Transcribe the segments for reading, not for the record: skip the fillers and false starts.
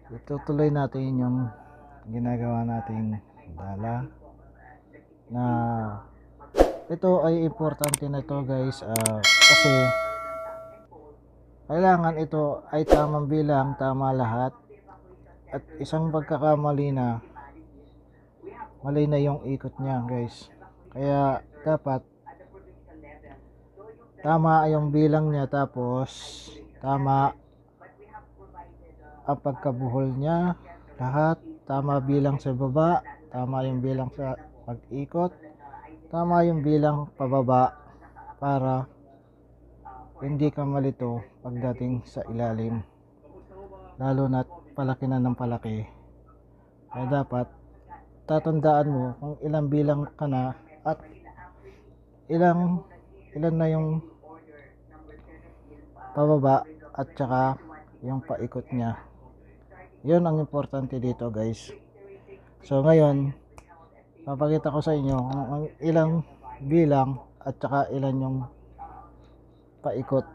itutuloy natin yung ginagawa nating dala na ito ay importante na ito guys, kasi kailangan ito ay tamang bilang, tama lahat, at isang pagkakamali na mali na yung ikot niya guys. Kaya dapat tama yung bilang niya, tapos tama ang pagkabuhol niya, lahat tama, bilang sa baba tama, yung bilang sa pag-ikot tama, yung bilang pababa, para hindi ka malito pagdating sa ilalim, lalo na't palaki na ng palaki. Kaya dapat tatandaan mo kung ilang bilang ka na at ilan na yung pababa at saka yung paikot niya. Yun ang importante dito guys. So ngayon papakita ko sa inyo kung ang ilang bilang at saka ilan yung paikot.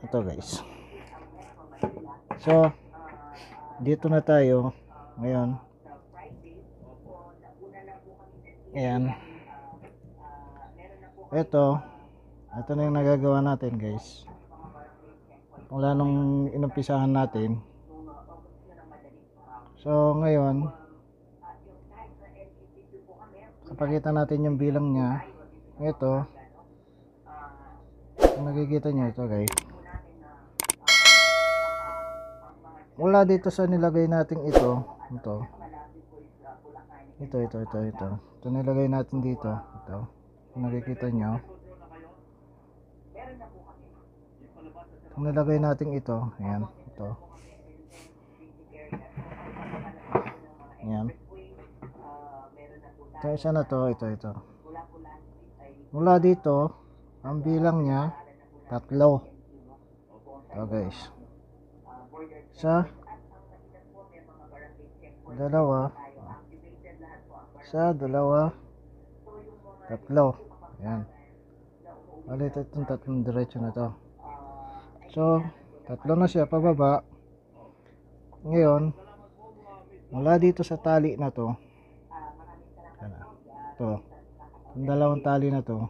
Ito guys. So dito na tayo ngayon. Ayan. Ito na yung nagagawa natin guys. Mula nung inumpisahan natin. So ngayon papakita natin yung bilang niya. Ito, kung nakikita nyo ito guys, mula dito sa nilagay natin ito nilagay natin dito, ito kung nakikita nyo, kung nilagay natin ito, ayan, ito, ayan, ito isa na to, ito mula dito ang bilang niya 3. Ito guys, isa, dalawa, isa, dalawa, 3. Ayan, ulit itong 3 diretso na to. So 3 na siya pababa. Ngayon mula dito sa tali na to, yung 2 tali na to,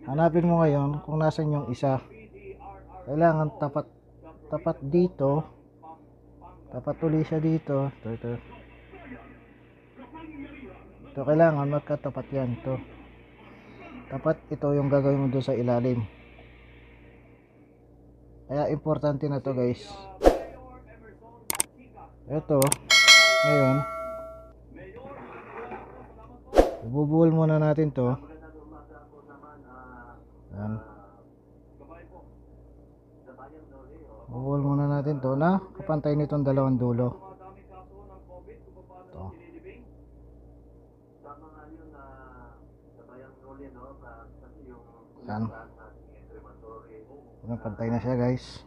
hanapin mo ngayon kung nasan yung isa. Kailangan tapat dito, tapat uli siya dito. Ito kailangan magkatapat yan. Ito tapat, ito yung gagawin mo doon sa ilalim. Kaya importante na to guys. Ito ngayon ibubuhol muna natin to. Yan, bubuhol muna natin to na kapantay nitong 2 dulo. Ito. Yan, pantay na siya guys.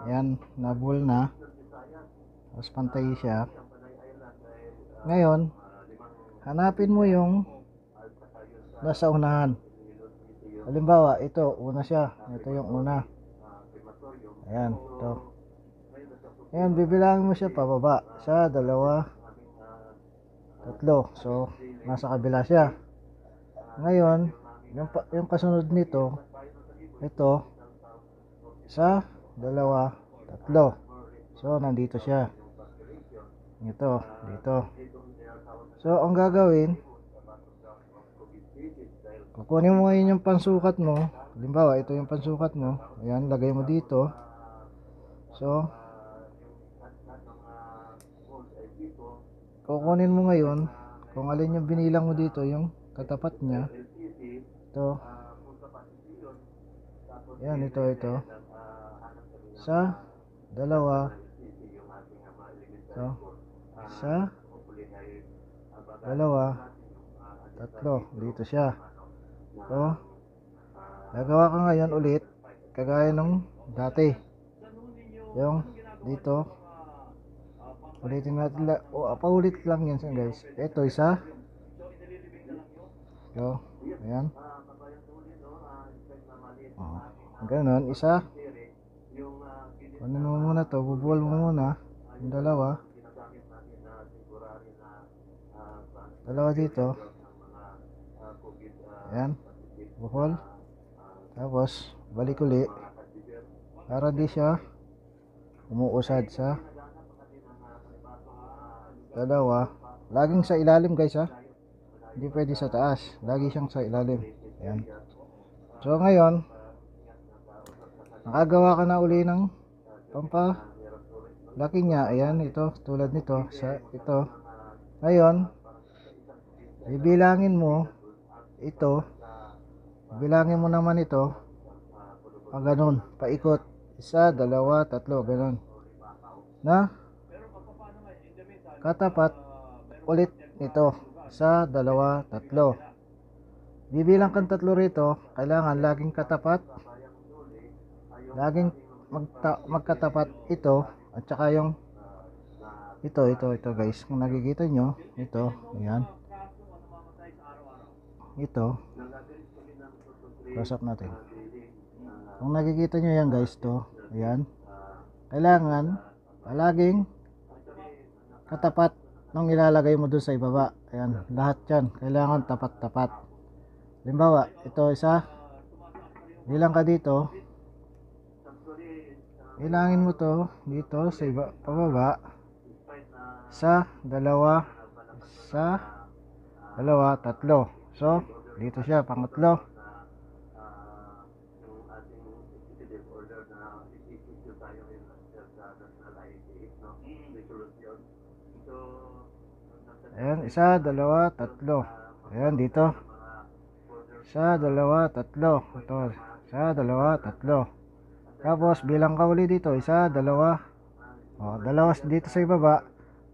Yan, nabuhol na, tapos pantay siya. Ngayon hanapin mo yung nasa unahan. Halimbawa ito, una siya, ito yung una. Ayan, ito. Ayan, bibilangin mo siya pababa. 1, 2, 3. So nasa kabila siya. Ngayon yung kasunod nito, ito 1, 2, 3. So nandito siya. Ito dito. So ang gagawin, kukunin mo ngayon yung pansukat mo. Halimbawa ito yung pansukat mo. Ayan, lagay mo dito. So kukunin mo ngayon kung alin yung binilang mo dito, yung katapat niya. Ito. Ayan, ito 1, 2, 3. Ito 1, 2, 3. Dito siya. So gagawa ka ngayon ulit kagaya nung dati, yung dito. Ulitin natin, paulit lang yan guys. Ito 1, So, ayan. Ganon, isa. Kunin mo muna to, bubuhol mo muna. Yung dalawa. Dalawa dito. Ayan. Buhol. Tapos, balik uli. Para di siya umuusad sa dalawa. Laging sa ilalim guys ha. Hindi pwede sa taas. Lagi siyang sa ilalim. Ayan. So ngayon, nakagawa ka na uli ng laki niya. Ayan, ito. Tulad nito. Sa ito. Ngayon, bibilangin mo ito. Bilangin mo naman ito. Ganun. Paikot. Isa, dalawa, tatlo. Ganun. Na katapat ulit nito. Isa, dalawa, tatlo. Bibilang kang tatlo rito. Kailangan laging katapat. Laging magkatapat ito. At saka yung ito guys. Kung nakikita nyo. Ito. Ayan. Ito. Close up natin. Kung nakikita nyo yan guys. To. Ayan. Kailangan palaging katapat nung ilalagay mo dun sa ibaba. Ayan, lahat yan kailangan tapat-tapat. Halimbawa, ito isa, bilang ka dito, bilangin mo to dito sa pababa, sa dalawa, tatlo. So dito siya, pangatlo. Ayan, isa, dalawa, tatlo. Ayan, dito. Isa, dalawa, tatlo. Ito, isa, dalawa, tatlo. Tapos, bilang ka uli dito. Isa, dalawa. O, dalawa dito sa ibaba.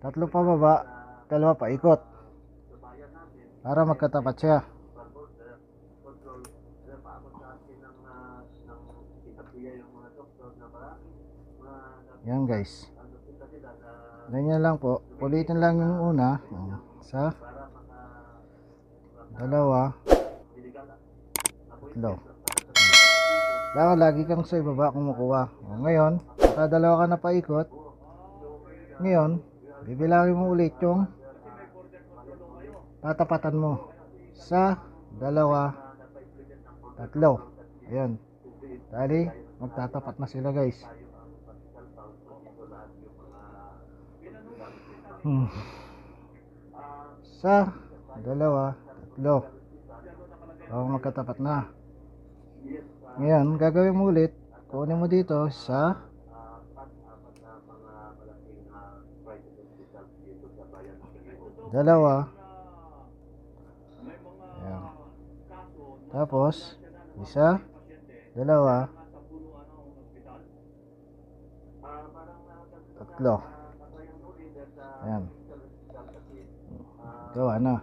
Tatlo pa baba. Dalawa pa ikot. Para magkatapat siya. Yan guys. Ganyan lang po. Ulitin lang yung una. Isa, dalawa, tatlo. Lagi kang sa ibaba kumukuha. Ngayon, dalawa ka na paikot. Ngayon, bibilangin mo ulit yung tatapatan mo. Isa, dalawa, tatlo. Ayan. Dali, magtatapat na sila guys. Sa dalawa, tatlo. Magkatapat na. Ngayon, gagawin mo ulit. Kunin mo dito sa dalawa. Ayan. Tapos, isa, dalawa, tatlo. Ayan. Gawa na.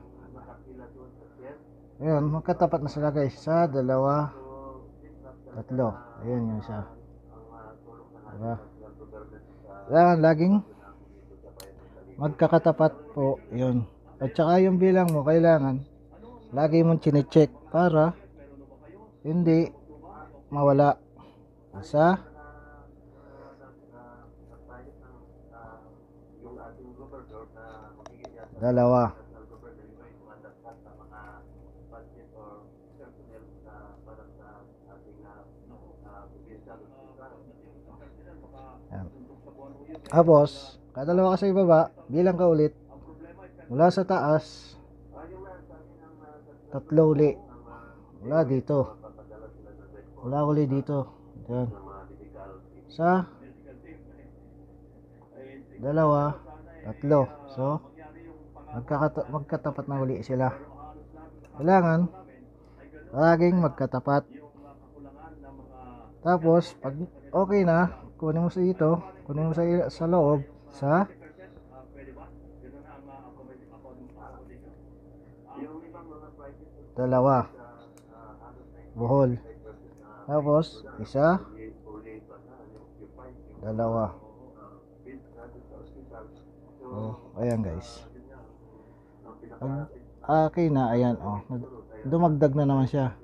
Ayan, magkatapat na sila guys. Isa, dalawa, tatlo. Ayan yung isa. Diba? Kailangan laging magkakatapat po. Yun. At saka yung bilang mo, kailangan lagi mong chinecheck para hindi mawala. Isa, dalawa, ayan. Tapos kadalawa ka sa ibaba, bilang ka ulit mula sa taas, tatlo uli mula dito, mula uli dito. Ayan. Sa dalawa, tatlo. So magkatapat na uli sila. Kailangan laging magkatapat. Tapos pag okay na, kunin mo sa dito, kunin mo sa loob, sa dalawa, buhol. Tapos isa, dalawa. Ayan guys. Okay na, ayan dumagdag na naman siya.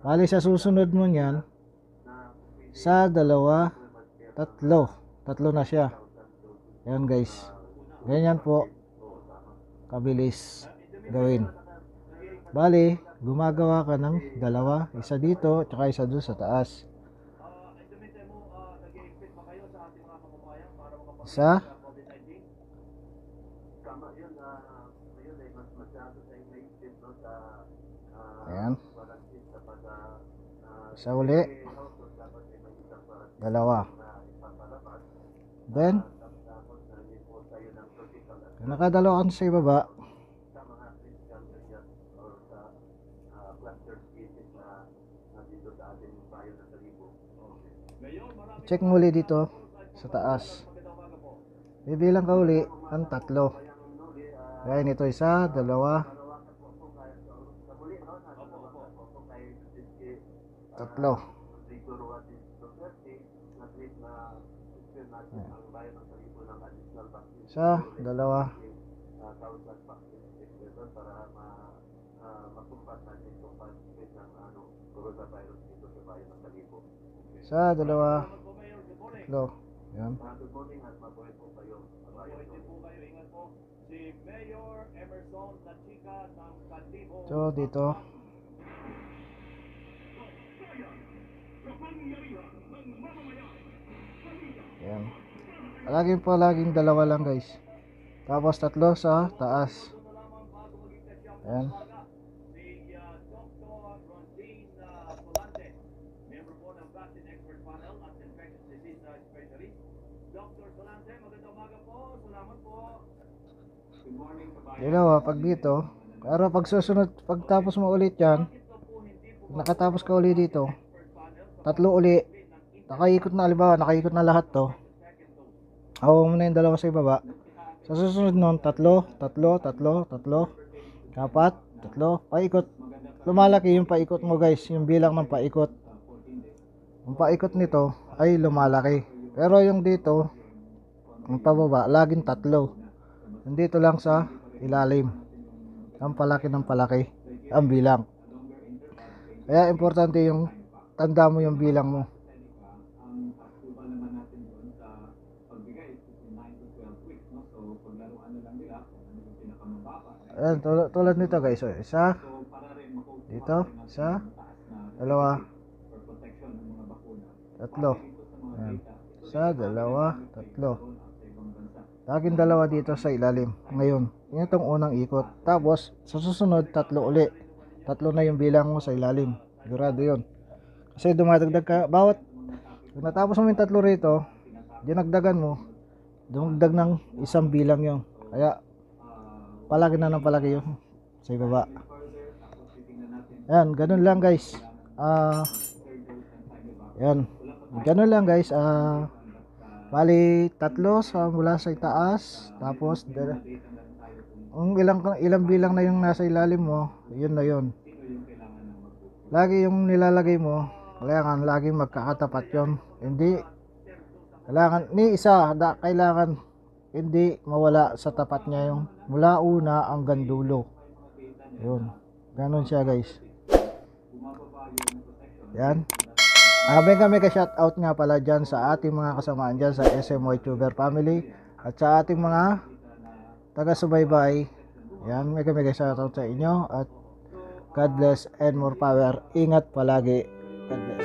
Bali sa susunod mo niyan, sa dalawa, tatlo na siya. Ayan guys, ganyan po kabilis gawin. Bali, gumagawa ka ng dalawa, isa dito, tsaka isa doon sa taas. Isa. Ayan. Isa uli. Dalawa. Then, nakadalawa ka sa ibaba. Check muli dito sa taas. Bibilang ka uli ng tatlo. Ayan, ito isa, dalawa, tatlo. Isa, dalawa, isa, dalawa, tatlo. Ayan. So dito ayan, palaging dalawa lang guys, tapos tatlo sa taas. Ayan. Dalawa pag dito, pero pag susunod, pagtapos mo ulit yan, nakatapos ka ulit dito, tatlo uli, nakaikot na, halimbawa nakaikot na lahat to, hawak mo na yung dalawa sa ibaba. Sa susunod nun, tatlo, apat, tatlo, paikot. Lumalaki yung paikot mo guys, yung bilang ng paikot. Yung paikot nito ay lumalaki, pero yung dito, yung pababa, laging tatlo. Yung dito lang sa ilalim, ang palaki ng palaki ang bilang. Kaya importante yung tanda mo yung bilang mo. Ayan, tulad nito guys, so, isa dito, isa, dalawa, tatlo. Ayan. Isa, dalawa, tatlo. Laging dalawa dito sa ilalim. Ngayon, yun itong unang ikot. Tapos, sa susunod, tatlo uli. Tatlo na yung bilang mo sa ilalim. Sigurado yun. Kasi dumadagdag ka. Bawat, kung natapos mo yung tatlo rito, dinagdagan mo, dumagdag ng isang bilang yun. Kaya, palagi na ng palagi yun sa ibaba. Ayan, ganun lang guys. Ayan, ganun lang guys. Bali tatlo sa mula sa itaas, tapos ilang bilang na yung nasa ilalim mo, yun na yun. Lagi yung nilalagay mo, kailangan laging magkakatapat yun. Hindi kailangan ni isa, kailangan hindi mawala sa tapat niya yung mula una hanggang dulo. Yun, ganun siya guys. Yan. Mega shoutout nga pala dyan sa ating mga kasamaan dyan sa SMY Tuber Family at sa ating mga taga-subaybay. Yan, mega shoutout sa inyo at God bless and more power. Ingat palagi. God bless.